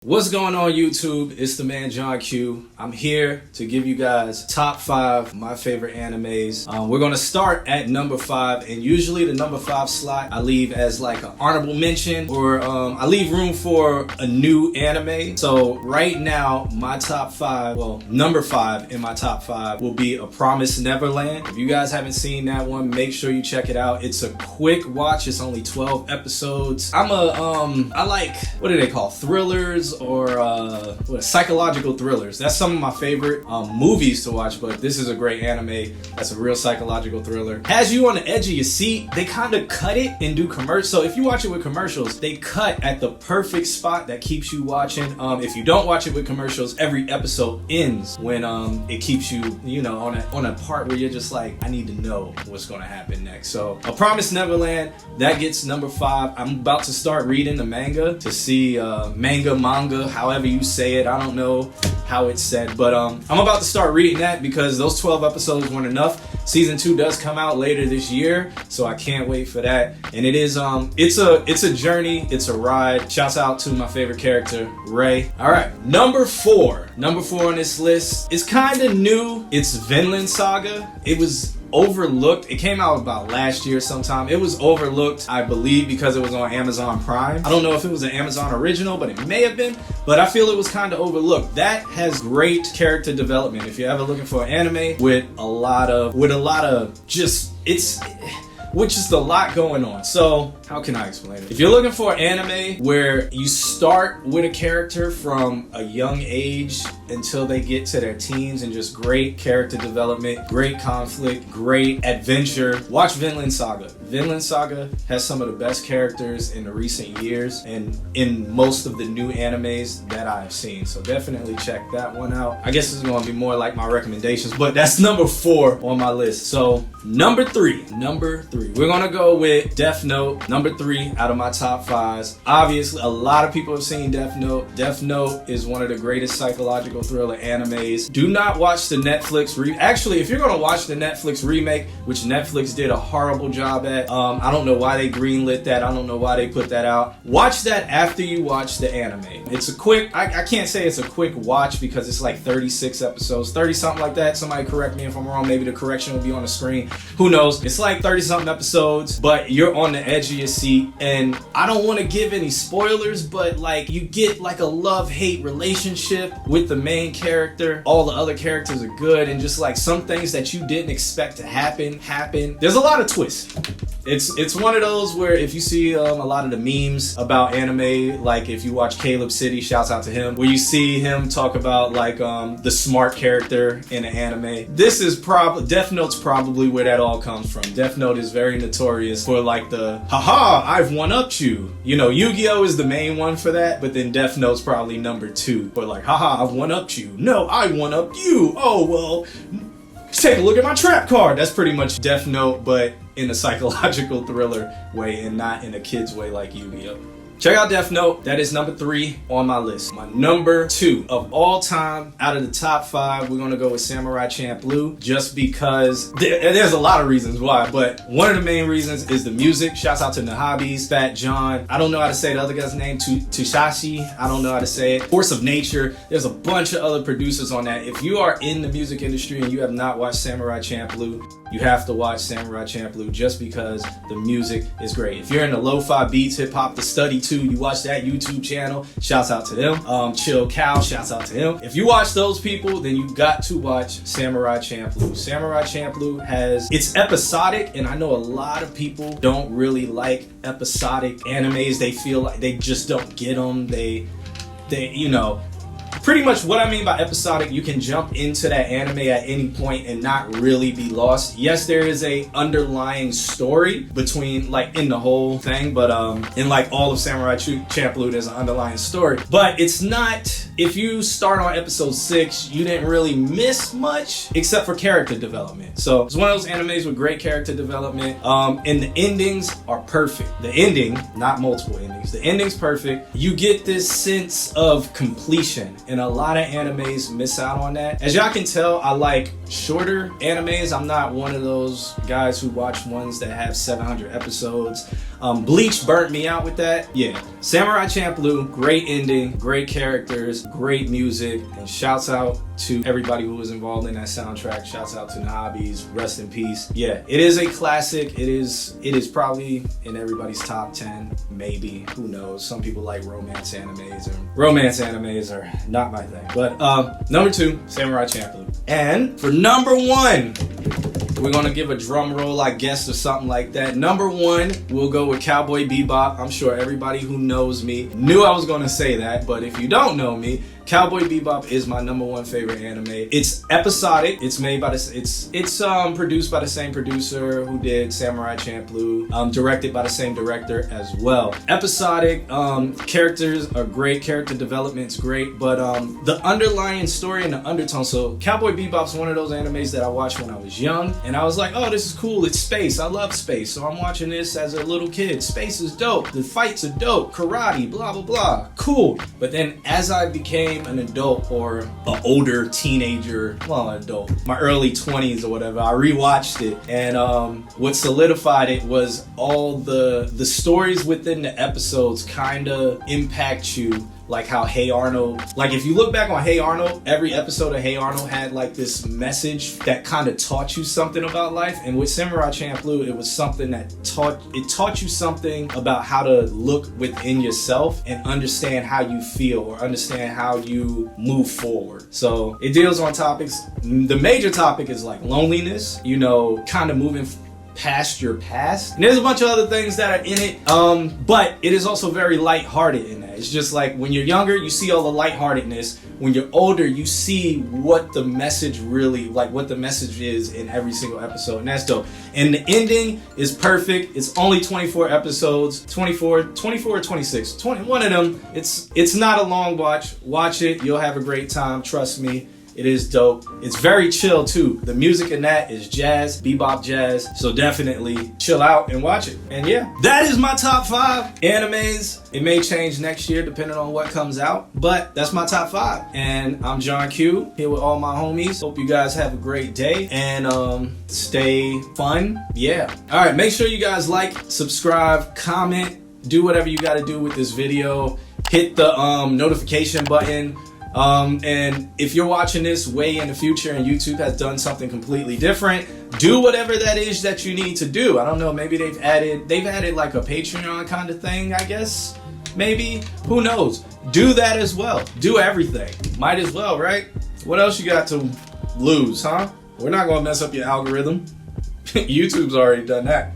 What's going on YouTube? It's the man John Q. I'm here to give you guys top 5 of my favorite animes. We're going to start at number 5, and usually the number 5 slot I leave as like an honorable mention, or I leave room for a new anime. So right now my top 5, well, number 5 in my top 5 will be A Promised Neverland. If you guys haven't seen that one, make sure you check it out. It's a quick watch. It's only 12 episodes. I like, what do they call, thrillers or psychological thrillers. That's some of my favorite movies to watch, but this is a great anime that's a real psychological thriller. Has you on the edge of your seat. They kind of cut it and do commercials. So if you watch it with commercials, they cut at the perfect spot that keeps you watching. If you don't watch it with commercials, every episode ends when it keeps you, on a part where you're just like, I need to know what's going to happen next. So A Promised Neverland, that gets number 5. I'm about to start reading the manga to see manga, however you say it. I don't know how it's said, but I'm about to start reading that because those 12 episodes weren't enough. Season 2 does come out later this year, so I can't wait for that. And it is it's a journey, it's a ride. Shouts out to my favorite character, Ray. All right, number 4 on this list is kind of new. It's Finland Saga. It was overlooked. It came out about last year sometime. It was overlooked, I believe, because it was on Amazon Prime. I don't know if it was an Amazon original, but it may have been, but I feel it was kind of overlooked. That has great character development. If you're ever looking for an anime with a lot of just, which is a lot going on. So how can I explain it? If you're looking for an anime where you start with a character from a young age until they get to their teens and just great character development, great conflict, great adventure, watch Finland Saga. Finland Saga has some of the best characters in the recent years and in most of the new animes that I've seen. So definitely check that one out. I guess it's going to be more like my recommendations, but that's number 4 on my list. So number 3. We're going to go with Death Note. Number 3 out of my top 5s. Obviously, a lot of people have seen Death Note. Death Note is one of the greatest psychological thriller animes. Do not watch the Netflix Actually, if you're going to watch the Netflix remake, which Netflix did a horrible job at, I don't know why they greenlit that. I don't know why they put that out. Watch that after you watch the anime. It's a quick, I can't say it's a quick watch because it's like 36 episodes, 30 something like that. Somebody correct me if I'm wrong. Maybe the correction will be on the screen. Who knows? It's like 30 something episodes, but you're on the edge of your seat. And I don't want to give any spoilers, but like you get like a love-hate relationship with the main character. All the other characters are good, and just like some things that you didn't expect to happen. There's a lot of twists. It's one of those where if you see a lot of the memes about anime, like if you watch Caleb City, shouts out to him, where you see him talk about like the smart character in an anime. This is probably, Death Note's probably where that all comes from. Death Note is very notorious for like the, haha, I've one-upped you. You know, Yu-Gi-Oh is the main one for that, but then Death Note's probably number 2. But like, haha, I've one-upped you. No, I one-upped you. Oh, well, take a look at my trap card. That's pretty much Death Note, but in a psychological thriller way and not in a kid's way like Yu-Gi-Oh. Check out Death Note. That is number 3 on my list. My number 2 of all time, out of the top 5, we're going to go with Samurai Champloo, just because there's a lot of reasons why, but one of the main reasons is the music. Shouts out to Nahabis, Fat John. I don't know how to say the other guy's name, Tushashi. I don't know how to say it. Force of Nature. There's a bunch of other producers on that. If you are in the music industry and you have not watched Samurai Champloo, you have to watch Samurai Champloo just because the music is great. If you're in the lo-fi beats, hip-hop, the study too, you watch that YouTube channel, shouts out to them. Chill Cow, shouts out to him. If you watch those people, then you got to watch Samurai Champloo. Samurai Champloo it's episodic, and I know a lot of people don't really like episodic animes. They feel like they just don't get them. They pretty much what I mean by episodic, you can jump into that anime at any point and not really be lost. Yes, there is a underlying story between, like, in the whole thing, but in like all of Samurai Champloo, there's an underlying story. But it's not, if you start on episode 6, you didn't really miss much except for character development. So it's one of those animes with great character development, and the endings are perfect. The ending, not multiple endings, the ending's perfect. You get this sense of completion. And a lot of animes miss out on that. As y'all can tell, I like shorter animes. I'm not one of those guys who watch ones that have 700 episodes. Bleach burnt me out with that. Yeah, Samurai Champloo, great ending, great characters, great music, and shouts out to everybody who was involved in that soundtrack. Shouts out to Nahabis, rest in peace. Yeah, it is a classic. It is probably in everybody's top 10, maybe, who knows. Some people like romance animes, and romance animes are not my thing. But number 2, Samurai Champloo. And for number 1, we're gonna give a drum roll, I guess, or something like that. Number 1, we'll go with Cowboy Bebop. I'm sure everybody who knows me knew I was gonna say that, but if you don't know me, Cowboy Bebop is my number 1 favorite anime. It's episodic. It's made by it's produced by the same producer who did Samurai Champloo. Directed by the same director as well. Episodic. Characters are great. Character development's great, but the underlying story and the undertone. So Cowboy Bebop's one of those animes that I watched when I was young, and I was like, oh, this is cool. It's space. I love space. So I'm watching this as a little kid. Space is dope. The fights are dope. Karate. Blah blah blah. Cool. But then as I became an adult or an older teenager, well, an adult, my early 20s or whatever, I rewatched it, and what solidified it was all the stories within the episodes kind of impact you. Like how Hey Arnold, like if you look back on Hey Arnold, every episode of Hey Arnold had like this message that kind of taught you something about life. And with Samurai Champloo, it was something that taught you something about how to look within yourself and understand how you feel or understand how you move forward. So it deals on topics. The major topic is like loneliness, you know, kind of moving past your past. And there's a bunch of other things that are in it, but it is also very lighthearted in that. It's just like when you're younger, you see all the lightheartedness. When you're older, you see what the message really, like what the message is in every single episode, and that's dope. And the ending is perfect. It's only 24 episodes, 24 or 26, 21 of them. It's not a long watch. Watch it. You'll have a great time. Trust me. It is dope. It's very chill too. The music in that is jazz, bebop jazz. So definitely chill out and watch it. And yeah, that is my top 5 animes. It may change next year depending on what comes out, but that's my top 5. And I'm John Q, here with all my homies. Hope you guys have a great day and stay fun. Yeah. All right, make sure you guys like, subscribe, comment, do whatever you got to do with this video. Hit the notification button. And if you're watching this way in the future and YouTube has done something completely different, do whatever that is that you need to do. I don't know, maybe they've added like a Patreon kind of thing, I guess. Maybe, who knows? Do that as well. Do everything. Might as well, right? What else you got to lose, huh? We're not gonna mess up your algorithm. YouTube's already done that.